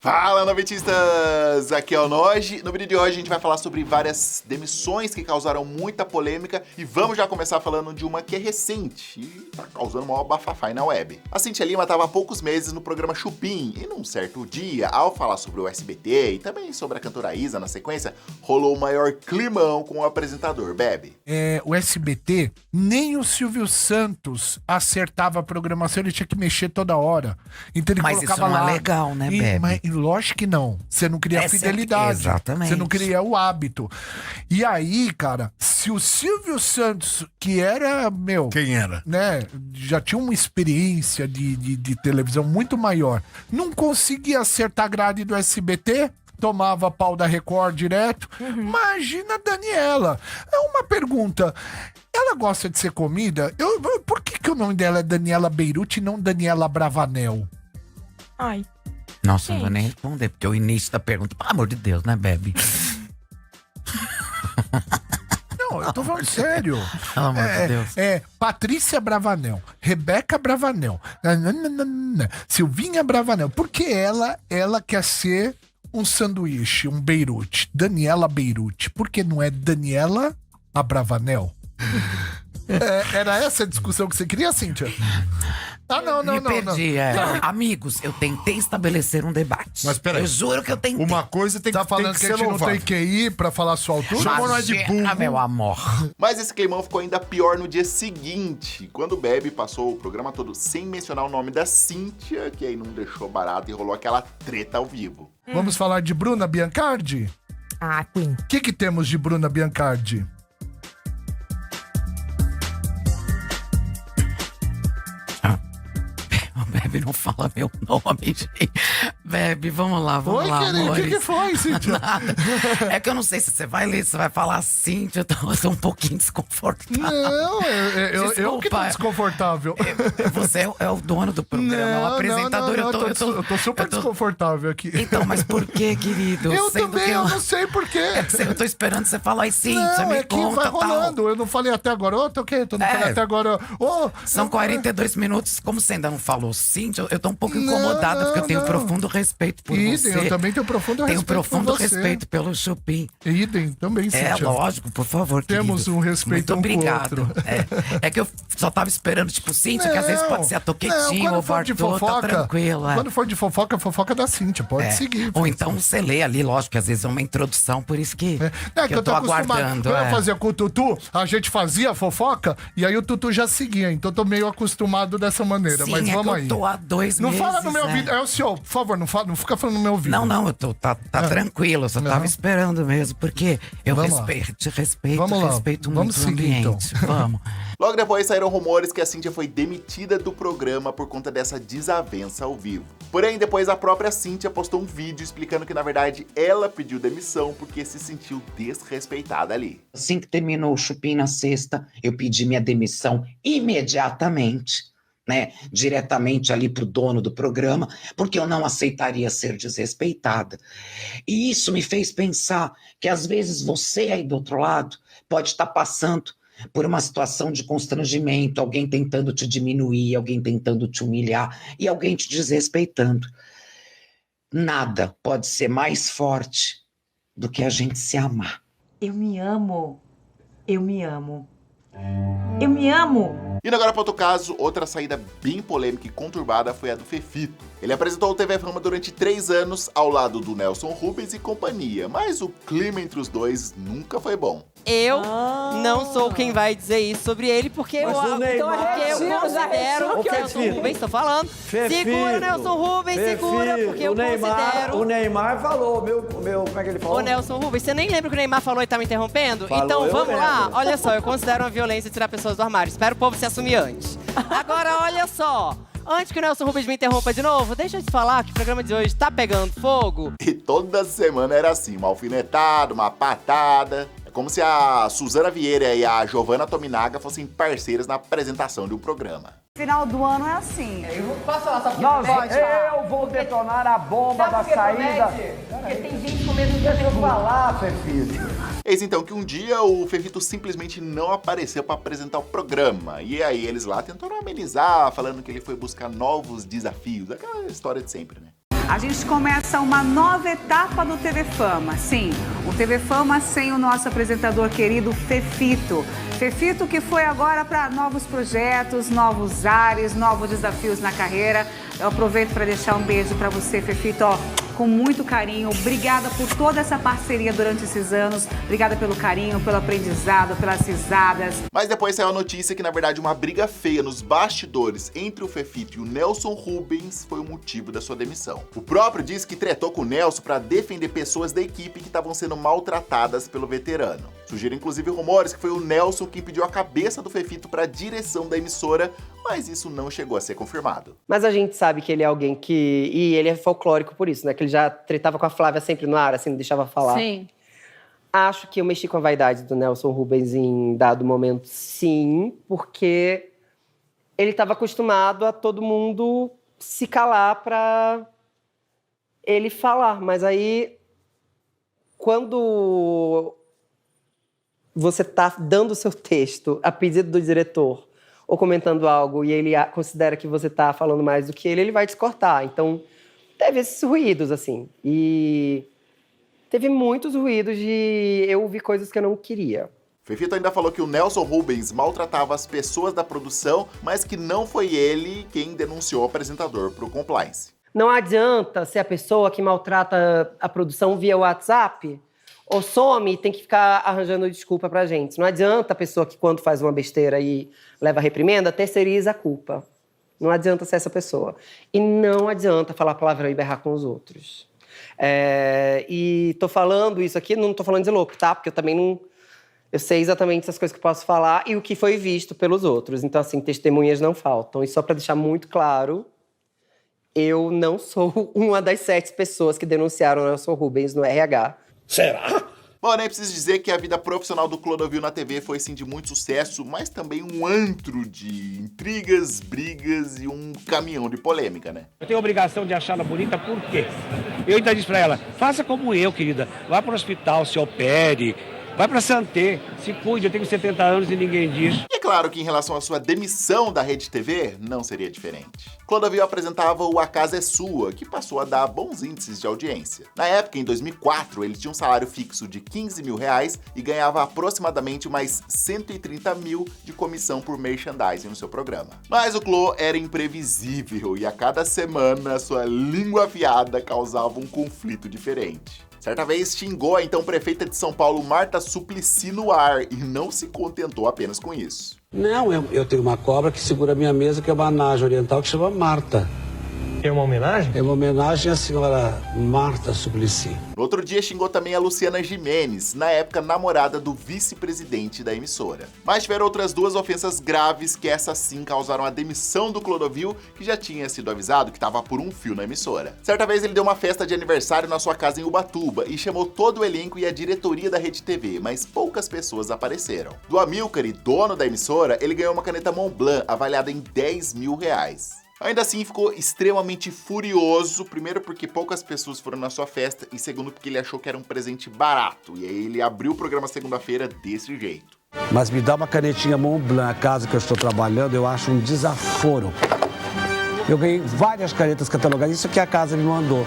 Fala, noventistas! Aqui é o Noji. No vídeo de hoje a gente vai falar sobre várias demissões que causaram muita polêmica e vamos já começar falando de uma que é recente e tá causando uma bafafá aí na web. A Cíntia Lima estava há poucos meses no programa Chupim e num certo dia, ao falar sobre o SBT e também sobre a cantora Isa na sequência, rolou o maior climão com o apresentador, Bebe. O SBT, nem o Silvio Santos acertava a programação, ele tinha que mexer toda hora. Então ele Mas colocava isso não lá. é legal, né, Bebe? Mas lógico que não. Você não cria fidelidade. Exatamente. Você não cria o hábito. E aí, cara, se o Silvio Santos, que era, Quem era? né, já tinha uma experiência de televisão muito maior, não conseguia acertar a grade do SBT, tomava pau da Record direto. Imagina a Daniela. É uma pergunta. Ela gosta de ser comida? Por que o nome dela é Daniela Beirute e não Daniela Bravanel? Ai. Nossa, não vou nem responder, porque o início da pergunta, pelo amor de Deus, né, Bebe? Não, eu tô falando sério. Pelo amor de Deus. Patrícia Bravanel, Rebeca Bravanel, Silvinha Bravanel. Porque ela quer ser um sanduíche, um Beirute. Daniela Beirute. Por que não é Daniela Abravanel? Era essa a discussão que você queria, Cíntia? Não. Me perdi, Amigos, eu tentei estabelecer um debate. Mas peraí. Eu juro que eu tentei. Uma coisa tem Tá que, falando tem que que a ser gente não tem louvado. QI pra falar a sua altura? Chamou nós de Imagina, burro. meu amor. Mas esse climão ficou ainda pior no dia seguinte, quando o Bebe passou o programa todo sem mencionar o nome da Cíntia, que aí não deixou barato e rolou aquela treta ao vivo. Vamos falar de Bruna Biancardi? Ah, Queen. O que temos de Bruna Biancardi? Bebe, não fala meu nome, gente. Bebe, vamos lá, vamos lá, querido, o amores. que foi, Cíntia? Nada. É que eu não sei se você vai ler, se você vai falar assim, eu tô um pouquinho desconfortável. Não, eu que tô Desculpa. desconfortável. Você é o dono do programa, é o apresentador. Eu tô super desconfortável aqui. Então, mas por que, querido? Eu Sendo também, que eu não sei por quê. É que eu tô esperando você falar aí, sim, você Não, me é que conta, vai tal. rolando. Eu não falei até agora. Ô, tô quieto, eu não falei até agora. Ô, São 42 minutos, como você ainda não falou sim, eu tô um pouco incomodada, porque eu tenho profundo respeito por Idem, você. eu também tenho profundo Tenho respeito profundo por você. respeito pelo Chupim. Idem, também, Cíntia. É, lógico, por favor, Temos querido. um respeito Muito um com o obrigado. outro. É que eu só tava esperando, tipo, Cíntia, que às vezes pode ser a Toquetinho ou o Bartô, tá tranquilo. Quando for de fofoca, é fofoca da Cíntia. Pode seguir. Ou então você lê ali, lógico, que às vezes é uma introdução, por isso que, Que eu tô acostumado. aguardando. Quando eu fazia com o Tutu, a gente fazia a fofoca e aí o Tutu já seguia. Então eu tô meio acostumado dessa maneira. Sim, mas é vamos que aí. eu tô há 2 Não meses. fala no meu ouvido. É o senhor, por favor, não fica falando no meu ouvido. Não, eu tô tá tranquilo, eu só tava esperando mesmo, porque eu Vamos lá. te respeito, Vamos lá. respeito Vamos muito o seguir, ambiente. então. Vamos. Logo depois saíram rumores que a Cíntia foi demitida do programa por conta dessa desavença ao vivo. Porém, depois a própria Cíntia postou um vídeo explicando que, na verdade, ela pediu demissão porque se sentiu desrespeitada ali. Assim que terminou o Chupim na sexta, eu pedi minha demissão imediatamente, né? Diretamente ali pro dono do programa, porque eu não aceitaria ser desrespeitada. E isso me fez pensar que às vezes você aí do outro lado pode estar passando por uma situação de constrangimento, alguém tentando te diminuir, alguém tentando te humilhar e alguém te desrespeitando. Nada pode ser mais forte do que a gente se amar. Eu me amo. Eu me amo. Eu me amo. Indo agora para outro caso, outra saída bem polêmica e conturbada foi a do Fefito. Ele apresentou o TV Fama durante 3 anos ao lado do Nelson Rubens e companhia, mas o clima entre os dois nunca foi bom. Eu não sou quem vai dizer isso sobre ele, porque eu considero que o Nelson Rubens, estou falando. Segura, Nelson Rubens, segura, porque eu considero. O Neymar falou, como é que ele falou? Ô, Nelson Rubens, você nem lembra o que o Neymar falou e tá me interrompendo? Falou, então eu vamos lá. lembro. Olha só, eu considero uma violência tirar pessoas do armário. Espero o povo se assumir antes. Agora, olha só. Antes que o Nelson Rubens me interrompa de novo, deixa eu te falar que o programa de hoje tá pegando fogo. E toda semana era assim, uma alfinetada, uma patada. É como se a Suzana Vieira e a Giovanna Tominaga fossem parceiras na apresentação de um programa. Final do ano é assim. Posso falar só eu vou detonar a bomba da saída. Porque tem gente com medo de Deixa eu falar, Fefito. Eis então que um dia o Fefito simplesmente não apareceu para apresentar o programa. E aí eles lá tentaram amenizar, falando que ele foi buscar novos desafios. Aquela história de sempre, né? A gente começa uma nova etapa do TV Fama. Sim, o TV Fama sem o nosso apresentador querido Fefito. Fefito que foi agora para novos projetos, novos ares, novos desafios na carreira. Eu aproveito para deixar um beijo para você, Fefito, com muito carinho. Obrigada por toda essa parceria durante esses anos. Obrigada pelo carinho, pelo aprendizado, pelas risadas. Mas depois saiu a notícia que, na verdade, uma briga feia nos bastidores entre o Fefito e o Nelson Rubens foi o motivo da sua demissão. O próprio disse que tretou com o Nelson para defender pessoas da equipe que estavam sendo maltratadas pelo veterano. Surgiram inclusive rumores que foi o Nelson quem pediu a cabeça do Fefito para a direção da emissora, mas isso não chegou a ser confirmado. Mas a gente sabe que ele é alguém que... E ele é folclórico por isso, né? Que ele já tretava com a Flávia sempre no ar, assim, não deixava falar. Sim. Acho que eu mexi com a vaidade do Nelson Rubens em dado momento, sim, porque ele estava acostumado a todo mundo se calar para ele falar. Mas aí, quando você está dando o seu texto a pedido do diretor ou comentando algo e ele considera que você está falando mais do que ele vai te cortar. Então, teve esses ruídos, assim. E teve muitos ruídos de eu ouvir coisas que eu não queria. Fefito ainda falou que o Nelson Rubens maltratava as pessoas da produção, mas que não foi ele quem denunciou o apresentador para o compliance. Não adianta ser a pessoa que maltrata a produção via WhatsApp ou some e tem que ficar arranjando desculpa pra gente. Não adianta a pessoa que, quando faz uma besteira e leva reprimenda, terceiriza a culpa. Não adianta ser essa pessoa. E não adianta falar palavrão e berrar com os outros. E tô falando isso aqui, não tô falando de louco, tá? Porque eu também não... Eu sei exatamente as coisas que eu posso falar e o que foi visto pelos outros. Então, assim, testemunhas não faltam. E só pra deixar muito claro, eu não sou uma das 7 pessoas que denunciaram o Nelson Rubens no RH. Será? Bom, nem preciso dizer que a vida profissional do Clodovil na TV foi sim de muito sucesso, mas também um antro de intrigas, brigas e um caminhão de polêmica, né? Eu tenho a obrigação de achá-la bonita, por quê? Eu ainda disse pra ela, faça como eu, querida. Vá pro hospital, se opere. Vai pra Santé, se cuide, eu tenho 70 anos e ninguém diz. E é claro que em relação à sua demissão da Rede TV, não seria diferente. Clodovil apresentava o A Casa é Sua, que passou a dar bons índices de audiência. Na época, em 2004, ele tinha um salário fixo de R$15 mil e ganhava aproximadamente mais 130 mil de comissão por merchandising no seu programa. Mas o Clô era imprevisível e a cada semana sua língua afiada causava um conflito diferente. Certa vez xingou a então prefeita de São Paulo, Marta Suplicy, no ar e não se contentou apenas com isso. Não, eu tenho uma cobra que segura a minha mesa, que é uma anagem oriental, que chama Marta. É uma homenagem? É uma homenagem à senhora Marta Suplicy. No outro dia xingou também a Luciana Gimenez, na época namorada do vice-presidente da emissora. Mas tiveram outras 2 ofensas graves que essas sim causaram a demissão do Clodovil, que já tinha sido avisado que estava por um fio na emissora. Certa vez ele deu uma festa de aniversário na sua casa em Ubatuba e chamou todo o elenco e a diretoria da Rede TV, mas poucas pessoas apareceram. Do Amilcar, dono da emissora, ele ganhou uma caneta Montblanc avaliada em R$10 mil. Ainda assim, ficou extremamente furioso, primeiro porque poucas pessoas foram na sua festa e segundo porque ele achou que era um presente barato. E aí ele abriu o programa segunda-feira desse jeito. Mas me dá uma canetinha Montblanc, a casa que eu estou trabalhando, eu acho um desaforo. Eu ganhei várias canetas catalogadas, isso que a casa me mandou.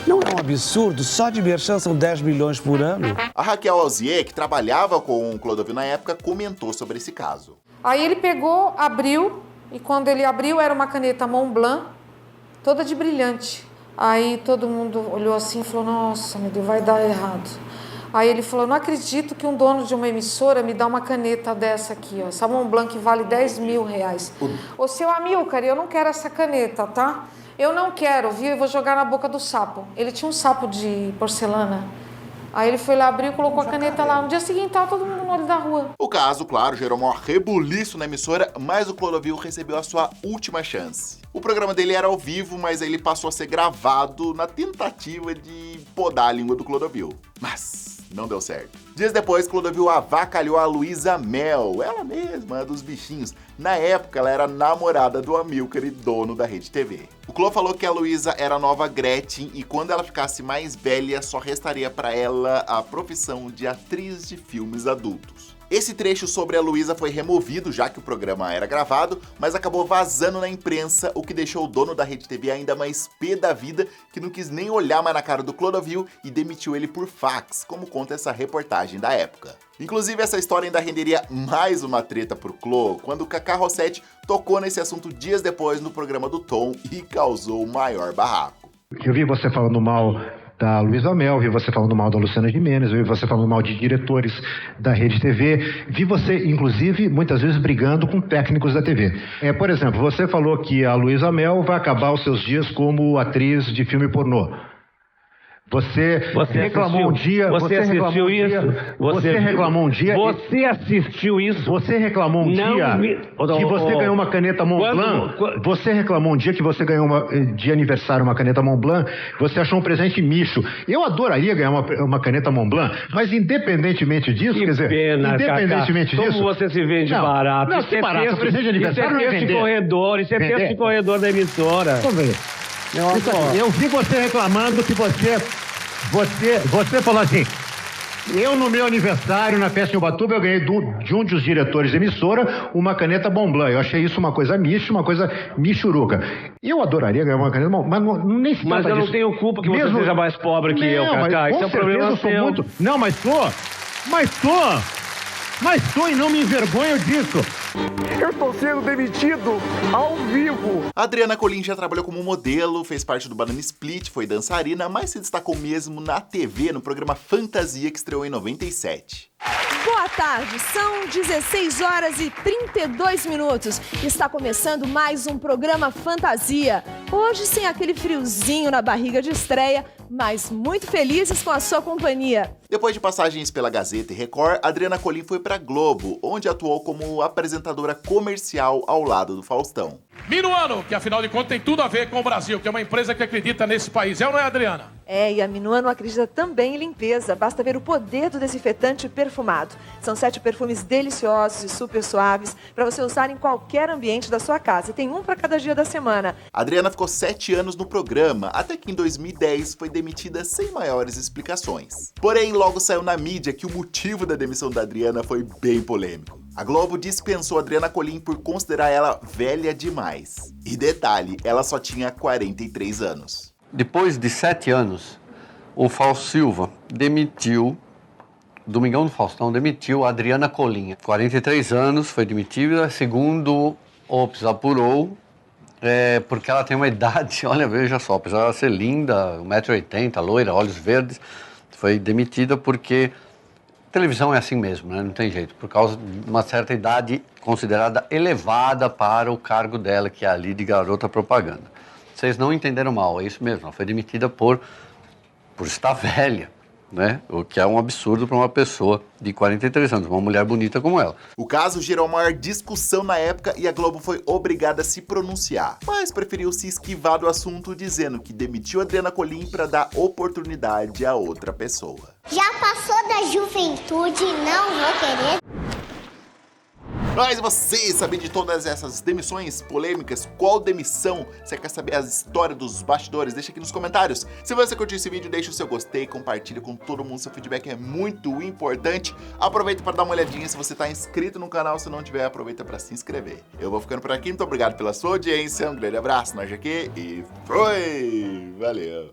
Não é um absurdo? Só de merchan são 10 milhões por ano. A Raquel Alzier, que trabalhava com o Clodovil na época, comentou sobre esse caso. Aí ele pegou, abriu... E quando ele abriu, era uma caneta Montblanc, toda de brilhante. Aí todo mundo olhou assim e falou, nossa, meu Deus, vai dar errado. Aí ele falou, não acredito que um dono de uma emissora me dá uma caneta dessa aqui, ó. Essa Montblanc que vale R$10 mil. Ô, seu Amilcar, eu não quero essa caneta, tá? Eu não quero, viu? Eu vou jogar na boca do sapo. Ele tinha um sapo de porcelana. Aí ele foi lá, abriu e colocou a caneta lá. No dia seguinte, tava todo mundo no olho da rua. O caso, claro, gerou um rebuliço na emissora, mas o Clodovil recebeu a sua última chance. O programa dele era ao vivo, mas ele passou a ser gravado na tentativa de podar a língua do Clodovil. Mas não deu certo. Dias depois, Clodovil avacalhou a Luísa Mel, ela mesma, dos bichinhos. Na época, ela era namorada do Amilcar e dono da Rede TV. O Clô falou que a Luísa era a nova Gretchen e quando ela ficasse mais velha, só restaria para ela a profissão de atriz de filmes adultos. Esse trecho sobre a Luísa foi removido, já que o programa era gravado, mas acabou vazando na imprensa, o que deixou o dono da Rede TV ainda mais pé da vida, que não quis nem olhar mais na cara do Clodovil e demitiu ele por fax, como conta essa reportagem da época. Inclusive, essa história ainda renderia mais uma treta pro Clô, quando o Cacá Rossetti tocou nesse assunto dias depois no programa do Tom e causou o maior barraco. Eu vi você falando mal da Luísa Mel, vi você falando mal da Luciana Gimenez, vi você falando mal de diretores da Rede TV, vi você, inclusive, muitas vezes brigando com técnicos da TV. Por exemplo, você falou que a Luísa Mel vai acabar os seus dias como atriz de filme pornô. Você reclamou um dia. Você assistiu isso? Você reclamou um dia. Você assistiu isso? Você reclamou um dia que você ganhou uma caneta Montblanc. Você reclamou um dia que você ganhou de aniversário uma caneta Montblanc. Você achou um presente micho. Eu adoraria ganhar uma caneta Montblanc, mas independentemente disso, que quer dizer, pena, independentemente Cacá. disso. Como você se vende barato? Não, que barato. Presente de aniversário não é vender. Isso é texto de corredor da emissora. Eu vi você reclamando que você falou assim: eu no meu aniversário na festa em Ubatuba eu ganhei de um dos diretores da emissora uma caneta Montblanc. Eu achei isso uma coisa micha, uma coisa michuruca. Eu adoraria ganhar uma caneta Montblanc, mas nem se trata disso. Mas eu não tenho culpa que você seja mais pobre que eu, Cacá. Isso é um problema seu. Não, mas tô e não me envergonho disso. Eu estou sendo demitido ao vivo. A Adriana Colim já trabalhou como modelo, fez parte do Banana Split, foi dançarina, mas se destacou mesmo na TV, no programa Fantasia, que estreou em 97. Boa tarde, são 16 horas e 32 minutos. Está começando mais um programa Fantasia. Hoje sem aquele friozinho na barriga de estreia, mas muito felizes com a sua companhia. Depois de passagens pela Gazeta e Record, Adriana Colim foi pra Globo, onde atuou como apresentadora comercial ao lado do Faustão. Minuano, que afinal de contas tem tudo a ver com o Brasil, que é uma empresa que acredita nesse país, é ou não é, Adriana? E a Minuano acredita também em limpeza, basta ver o poder do desinfetante perfumado. São 7 perfumes deliciosos e super suaves para você usar em qualquer ambiente da sua casa. E tem um para cada dia da semana. A Adriana ficou 7 anos no programa, até que em 2010 foi demitida sem maiores explicações. Porém, logo saiu na mídia que o motivo da demissão da Adriana foi bem polêmico. A Globo dispensou a Adriana Colim por considerar ela velha demais. E detalhe, ela só tinha 43 anos. Depois de 7 anos, o Fausto Silva demitiu, Domingão do Faustão demitiu a Adriana Colim. 43 anos, foi demitida, segundo Ops apurou, porque ela tem uma idade, olha, veja só, apesar de ela ser linda, 1,80 m, loira, olhos verdes, foi demitida porque televisão é assim mesmo, né? Não tem jeito, por causa de uma certa idade considerada elevada para o cargo dela, que é ali de garota propaganda. Vocês não entenderam mal, é isso mesmo, ela foi demitida por estar velha, né? O que é um absurdo para uma pessoa de 43 anos, uma mulher bonita como ela. O caso gerou a maior discussão na época e a Globo foi obrigada a se pronunciar, mas preferiu se esquivar do assunto dizendo que demitiu a Adriana Colim para dar oportunidade a outra pessoa. Já passou da juventude, não vou querer. Mas você sabe de todas essas demissões polêmicas? Qual demissão? Você quer saber a história dos bastidores? Deixa aqui nos comentários. Se você curtiu esse vídeo, deixa o seu gostei, compartilha com todo mundo, seu feedback é muito importante. Aproveita para dar uma olhadinha se você está inscrito no canal, se não tiver, aproveita para se inscrever. Eu vou ficando por aqui, muito obrigado pela sua audiência, um grande abraço, nós aqui e foi! Valeu!